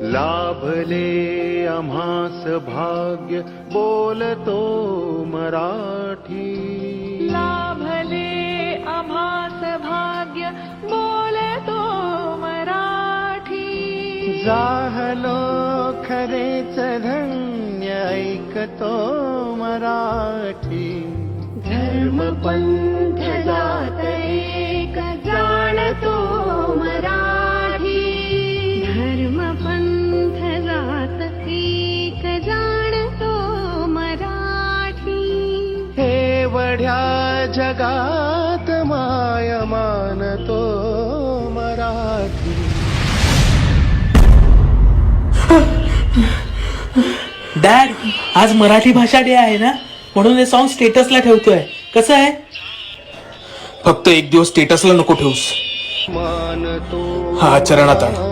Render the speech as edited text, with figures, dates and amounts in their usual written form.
लाभले आम्हास भाग्य बोलतो मराठी. लाभले आम्हास भाग्य बोलतो मराठी. जाहलो खरेच धन्य ऐकतो मराठी. धर्म पंथ जात एक जाणतो मराठी. धर्म पंथ जात एक जाणतो मराठी. एवढ्या जगात माय मानतो मराठी. डॅड, आज मराठी भाषा डे आहे ना, म्हणून हे सॉन्ग स्टेटसला ठेवतोय. कसं आहे? फक्त एक दिवस स्टेटसला नको ठेवूस. मानतो हा आचरणात आण.